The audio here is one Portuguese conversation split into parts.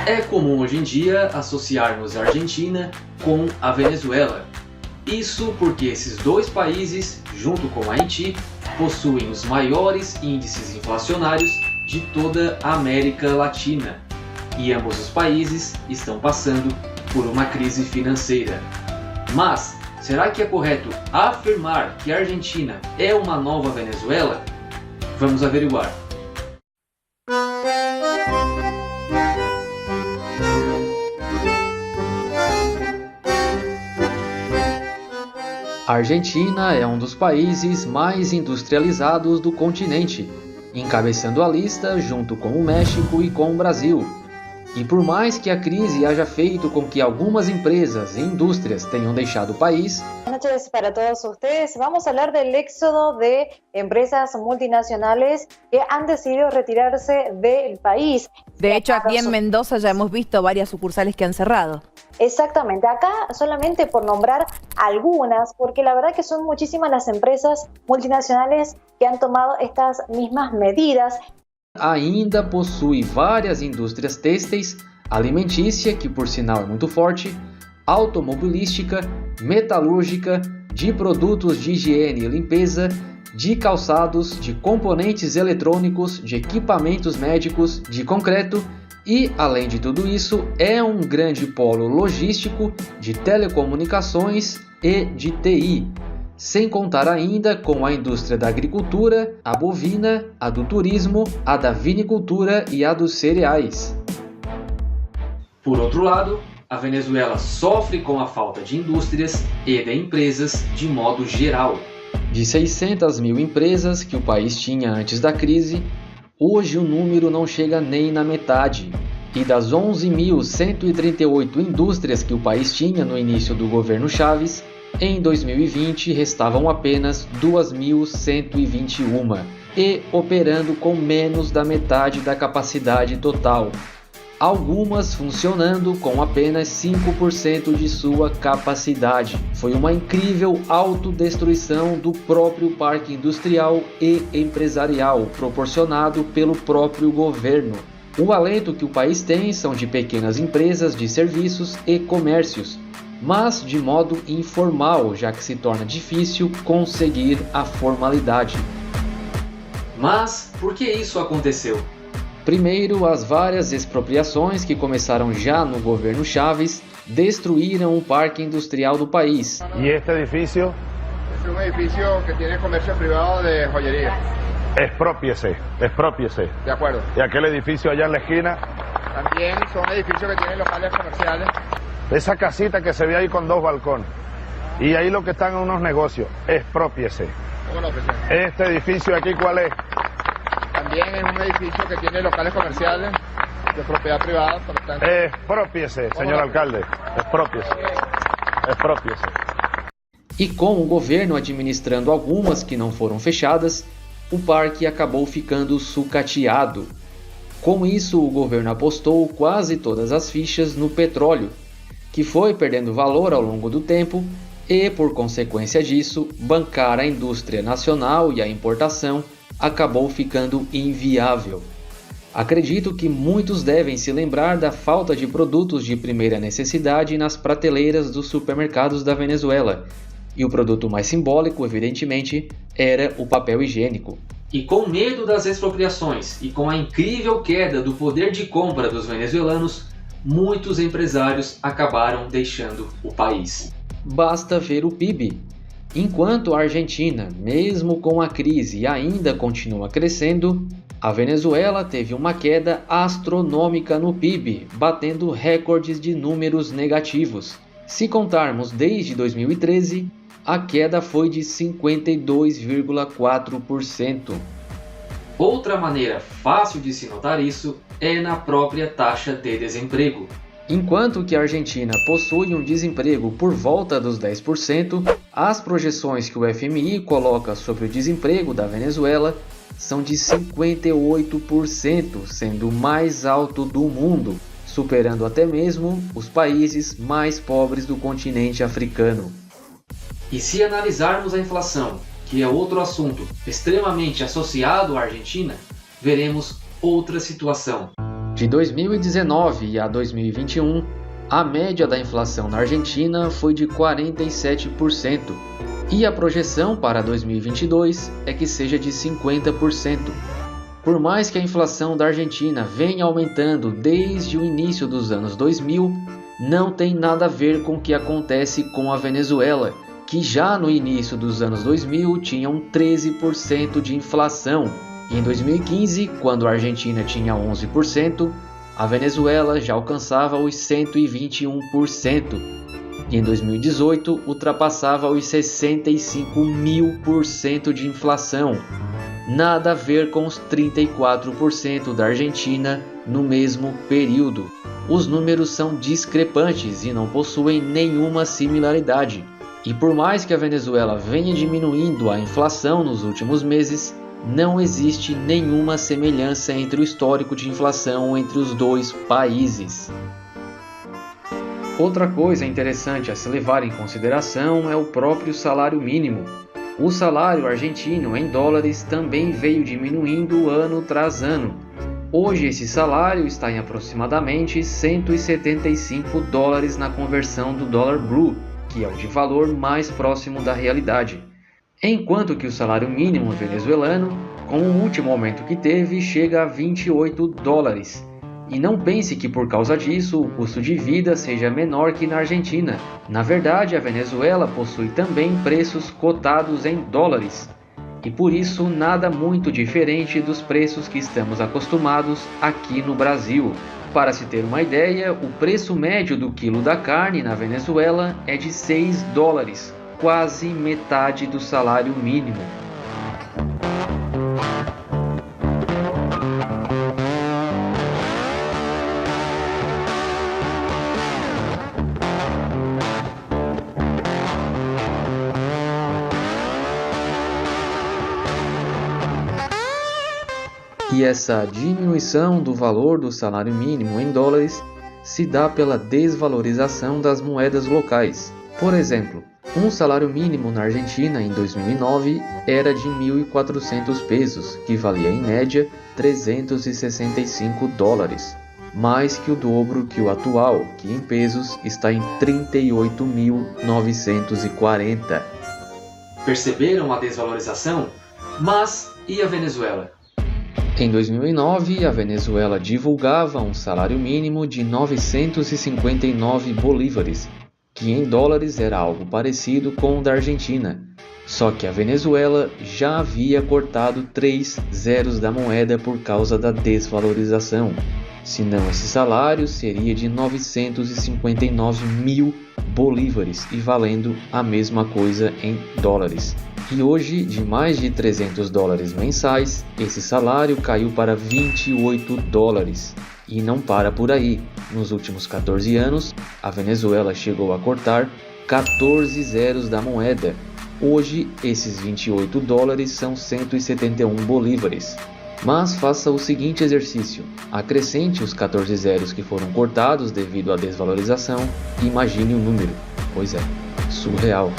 É comum hoje em dia associarmos a Argentina com a Venezuela. Isso porque esses dois países, junto com Haiti, possuem os maiores índices inflacionários de toda a América Latina. E ambos os países estão passando por uma crise financeira. Mas, será que é correto afirmar que a Argentina é uma nova Venezuela? Vamos averiguar. A Argentina é um dos países mais industrializados do continente, encabeçando a lista junto com o México e com o Brasil. E por mais que a crise haja feito com que algumas empresas e indústrias tenham deixado o país... Buenas noches para todos ustedes. Vamos a hablar del éxodo de empresas multinacionales que han decidido retirarse del país. De hecho, aquí en Mendoza ya hemos visto varias sucursales que han cerrado. Exactamente, acá solamente por nombrar algunas, porque la verdad que son muchísimas las empresas multinacionales que han tomado estas mismas medidas. Ainda possui várias indústrias têxteis, alimentícia, que por sinal é muito forte, automobilística, metalúrgica, de produtos de higiene e limpeza, de calçados, de componentes eletrônicos, de equipamentos médicos, de concreto e, além de tudo isso, é um grande polo logístico de telecomunicações e de TI. Sem contar ainda com a indústria da agricultura, a bovina, a do turismo, a da vinicultura e a dos cereais. Por outro lado, a Venezuela sofre com a falta de indústrias e de empresas de modo geral. De 600 mil empresas que o país tinha antes da crise, hoje o número não chega nem na metade. E das 11.138 indústrias que o país tinha no início do governo Chávez, em 2020 restavam apenas 2.121 e operando com menos da metade da capacidade total. Algumas funcionando com apenas 5% de sua capacidade. Foi uma incrível autodestruição do próprio parque industrial e empresarial, proporcionado pelo próprio governo. O alento que o país tem são de pequenas empresas de serviços e comércios, mas de modo informal, já que se torna difícil conseguir a formalidade. Mas por que isso aconteceu? Primeiro, as várias expropriações que começaram já no governo Chávez destruíram o parque industrial do país. E este edifício? Es un edificio que tiene comercio privado de joyería. Exprópiese. De acuerdo. Y aquel edificio allá en la esquina. También son edificios que tienen locales comerciales. Esa casita que se ve ahí con 2 balcones. Y ahí lo que están en unos negocios. Exprópiese. ¿Cómo lo presidente? Este edificio aquí, ¿cuál es? También es un edificio que tiene locales comerciales de propiedad privada. Por lo tanto... Exprópiese, señor alcalde. Exprópiese. E com o governo administrando algumas que não foram fechadas, o parque acabou ficando sucateado. Com isso, o governo apostou quase todas as fichas no petróleo, que foi perdendo valor ao longo do tempo e, por consequência disso, bancar a indústria nacional e a importação acabou ficando inviável. Acredito que muitos devem se lembrar da falta de produtos de primeira necessidade nas prateleiras dos supermercados da Venezuela, e o produto mais simbólico, evidentemente, era o papel higiênico. E com medo das expropriações e com a incrível queda do poder de compra dos venezuelanos, muitos empresários acabaram deixando o país. Basta ver o PIB. Enquanto a Argentina, mesmo com a crise, ainda continua crescendo, a Venezuela teve uma queda astronômica no PIB, batendo recordes de números negativos. Se contarmos desde 2013, a queda foi de 52,4%. Outra maneira fácil de se notar isso é na própria taxa de desemprego. Enquanto que a Argentina possui um desemprego por volta dos 10%, as projeções que o FMI coloca sobre o desemprego da Venezuela são de 58%, sendo o mais alto do mundo, superando até mesmo os países mais pobres do continente africano. E se analisarmos a inflação, que é outro assunto extremamente associado à Argentina, veremos outra situação. De 2019 a 2021, a média da inflação na Argentina foi de 47%, e a projeção para 2022 é que seja de 50%. Por mais que a inflação da Argentina venha aumentando desde o início dos anos 2000, não tem nada a ver com o que acontece com a Venezuela, que já no início dos anos 2000 tinha um 13% de inflação. E em 2015, quando a Argentina tinha 11%, a Venezuela já alcançava os 121%. E em 2018 ultrapassava os 65.000% de inflação. Nada a ver com os 34% da Argentina no mesmo período. Os números são discrepantes e não possuem nenhuma similaridade. E por mais que a Venezuela venha diminuindo a inflação nos últimos meses, não existe nenhuma semelhança entre o histórico de inflação entre os dois países. Outra coisa interessante a se levar em consideração é o próprio salário mínimo. O salário argentino em dólares também veio diminuindo ano tras ano. Hoje esse salário está em aproximadamente $175 na conversão do dólar blue, que é o de valor mais próximo da realidade. Enquanto que o salário mínimo venezuelano, com o último aumento que teve, chega a $28. E não pense que por causa disso o custo de vida seja menor que na Argentina. Na verdade, a Venezuela possui também preços cotados em dólares. E por isso nada muito diferente dos preços que estamos acostumados aqui no Brasil. Para se ter uma ideia, o preço médio do quilo da carne na Venezuela é de $6, quase metade do salário mínimo. E essa diminuição do valor do salário mínimo em dólares se dá pela desvalorização das moedas locais. Por exemplo, um salário mínimo na Argentina em 2009 era de 1.400 pesos, que valia em média $365, mais que o dobro que o atual, que em pesos está em 38.940. Perceberam a desvalorização? Mas e a Venezuela? Em 2009, a Venezuela divulgava um salário mínimo de 959 bolívares, que em dólares era algo parecido com o da Argentina. Só que a Venezuela já havia cortado 3 zeros da moeda por causa da desvalorização. Senão esse salário seria de 959 mil bolívares e valendo a mesma coisa em dólares. E hoje, de mais de $300 mensais, esse salário caiu para $28. E não para por aí. Nos últimos 14 anos, a Venezuela chegou a cortar 14 zeros da moeda. Hoje, esses $28 são 171 bolívares. Mas faça o seguinte exercício: acrescente os 14 zeros que foram cortados devido à desvalorização e imagine o número. Pois é, surreal.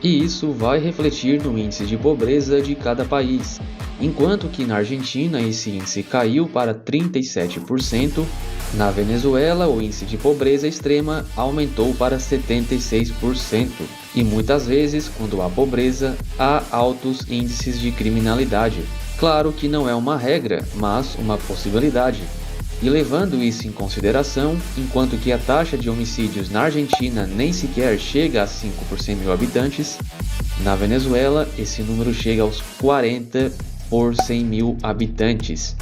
E isso vai refletir no índice de pobreza de cada país. Enquanto que na Argentina esse índice caiu para 37%, na Venezuela o índice de pobreza extrema aumentou para 76%. E muitas vezes, quando há pobreza, há altos índices de criminalidade. Claro que não é uma regra, mas uma possibilidade. E levando isso em consideração, enquanto que a taxa de homicídios na Argentina nem sequer chega a 5 por 100 mil habitantes, na Venezuela esse número chega aos 40 por 100 mil habitantes.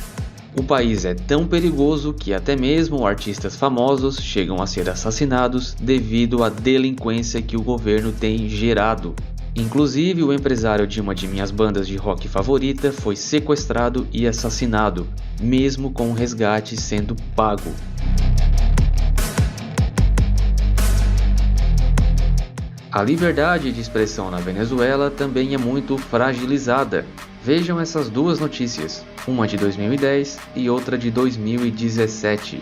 O país é tão perigoso que até mesmo artistas famosos chegam a ser assassinados devido à delinquência que o governo tem gerado. Inclusive, o empresário de uma de minhas bandas de rock favorita foi sequestrado e assassinado, mesmo com o resgate sendo pago. A liberdade de expressão na Venezuela também é muito fragilizada. Vejam essas duas notícias, uma de 2010 e outra de 2017.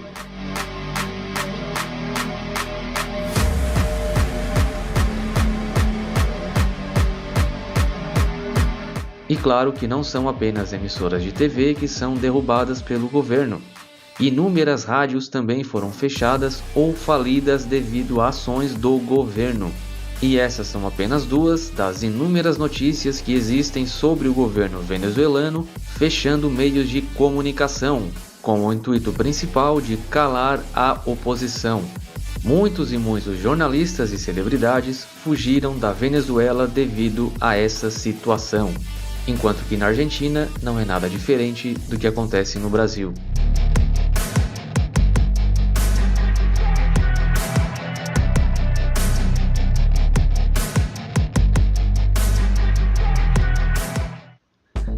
E claro que não são apenas emissoras de TV que são derrubadas pelo governo. Inúmeras rádios também foram fechadas ou falidas devido a ações do governo. E essas são apenas duas das inúmeras notícias que existem sobre o governo venezuelano fechando meios de comunicação, com o intuito principal de calar a oposição. Muitos e muitos jornalistas e celebridades fugiram da Venezuela devido a essa situação, enquanto que na Argentina não é nada diferente do que acontece no Brasil.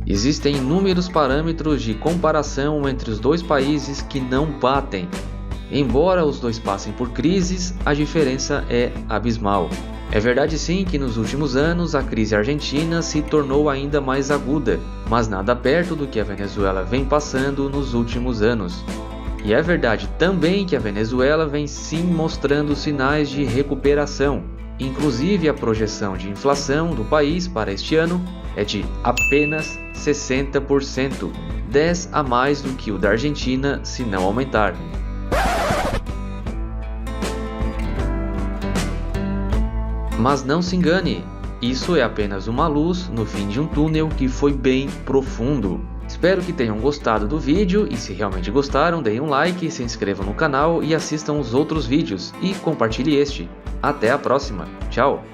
Existem inúmeros parâmetros de comparação entre os dois países que não batem. Embora os dois passem por crises, a diferença é abismal. É verdade sim que nos últimos anos a crise argentina se tornou ainda mais aguda, mas nada perto do que a Venezuela vem passando nos últimos anos. E é verdade também que a Venezuela vem sim mostrando sinais de recuperação. Inclusive a projeção de inflação do país para este ano é de apenas 60%, 10 a mais do que o da Argentina se não aumentar. Mas não se engane, isso é apenas uma luz no fim de um túnel que foi bem profundo. Espero que tenham gostado do vídeo e se realmente gostaram, deem um like, se inscrevam no canal e assistam os outros vídeos e compartilhe este. Até a próxima, tchau!